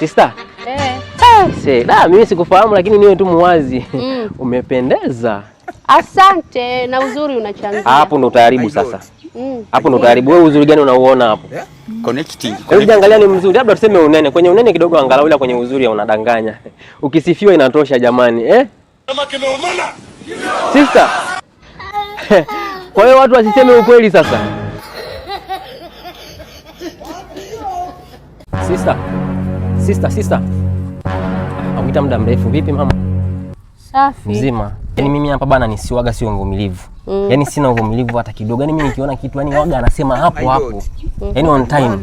Sister? Mimi sikufahamu lakini niwe tu muwazi. Umependeza. Asante, na uzuri unachangia. Hapo ndo utaharibu sasa. Hapo ndo utaharibu. Wewe uzuri gani unauona hapo? Connecting. Wewe angalia ni mzuri. Labda tuseme unene. Kwenye unene kidogo angalau, ila kwenye uzuri unadanganya. Ukisifiwa inatosha jamani, Kama kimeumana. Sister. Kwa hiyo watu wasiseme ukweli sasa. Sister. Akuita muda mrefu. Vipi mama? Safi. Mzima. Yaani mimi hapa bana nisiwaga sio uvumilivu. Yaani sina uvumilivu hata kidogo. Yaani mimi nikiona kitu yani waga anasema hapo. Yaani on time.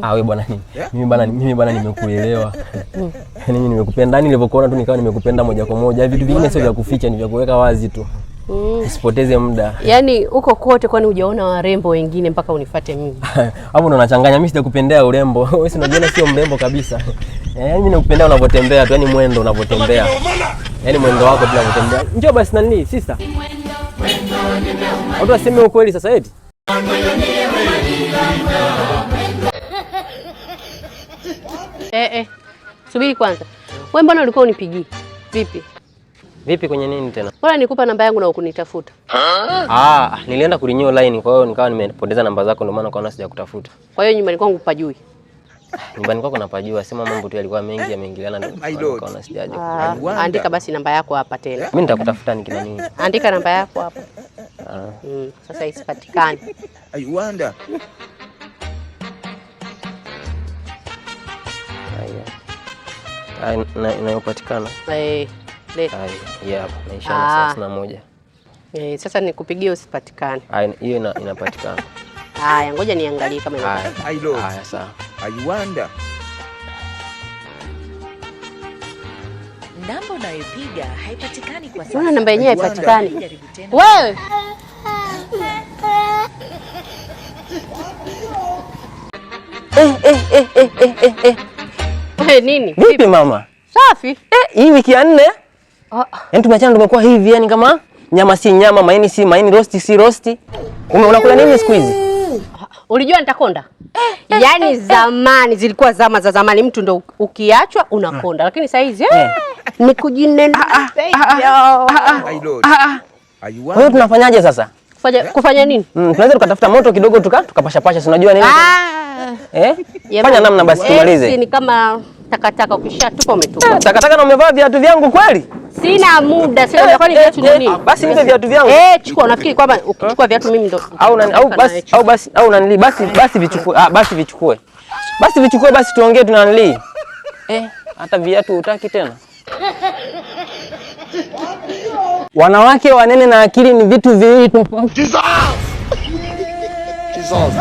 Wewe bwana mimi bana nimekuelewa. Yaani mimi nimekupenda. Yaani nilivyokuona tu nikawa nimekupenda moja kwa moja. Vitu vingine sio vya kuficha, ni vya kuweka wazi tu. Usipoteze muda. Yaani uko kote kwani hujaona warembo wengine mpaka unifuate mimi? Hapo ndo unachanganya. Mimi sijakupendea urembo. Wewe si unajiona sio mrembo kabisa. Yaani mimi nakupendea unavyotembea tu, yaani mwendo unavyotembea. Yaani mwendo wako tu unavyotembea. Njoo basi nani sister. Watu waseme ukweli sasa eti. Subiri kwanza. Wewe mbona ulikuwa unipigie? Vipi kwenye nini tena? Bora nikupa namba yangu na ukunitafuta. Nilienda kurenew line, kwa hiyo nikawa nimepoteza namba zako, ndio maana kaona sijakutafuta. Kwa hiyo nyumbani kwangu pajui. Nyumbani kwako napajua, sema mambo tu yalikuwa mengi yameingiliana, ndio kaona sijaje. Andika basi namba yako hapa tena. Mimi nitakutafuta nikina nini? Andika namba yako hapa. Sasa isipatikane. I wonder. Inayopatikana. Leta. Naisha na 31. Sasa nikupigie usipatikane. Hiyo inapatikana. Ngoja niangalie kama inapatikana. Haya sawa. I wonder. Namba unayopiga haipatikani kwa sasa. Unaona namba yenyewe haipatikani. Wewe. Nini? Vipi mama? Safi. Hii wiki ya 4? Yaani tumeachana tumekuwa hivi yani kama nyama si nyama, maini si maini, rosti si rosti. Unakula nini siku hizi? Ulijua nitakonda? Yaani zamani zilikuwa zama za zamani mtu ndo ukiachwa unakonda, lakini sasa hizi ni kujinena. Kwa hiyo tunafanyaje sasa? Kufanya nini? Tunaweza tukatafuta moto kidogo tukapasha pasha, si unajua nini? Fanya namna basi tumalize. Ni kama takataka ukishatupa umetupa. Takataka na umevaa viatu vyangu kweli? Sina muda, sina kwani viatu nini? Basi nipe viatu vyangu. Chukua, unafikiri kwamba ukichukua viatu mimi ndo basi vichukue. Basi vichukue. Basi tuongee tunanili. Hata viatu hutaki tena. Wanawake wanene na akili ni vitu viwili tofauti. Jesus.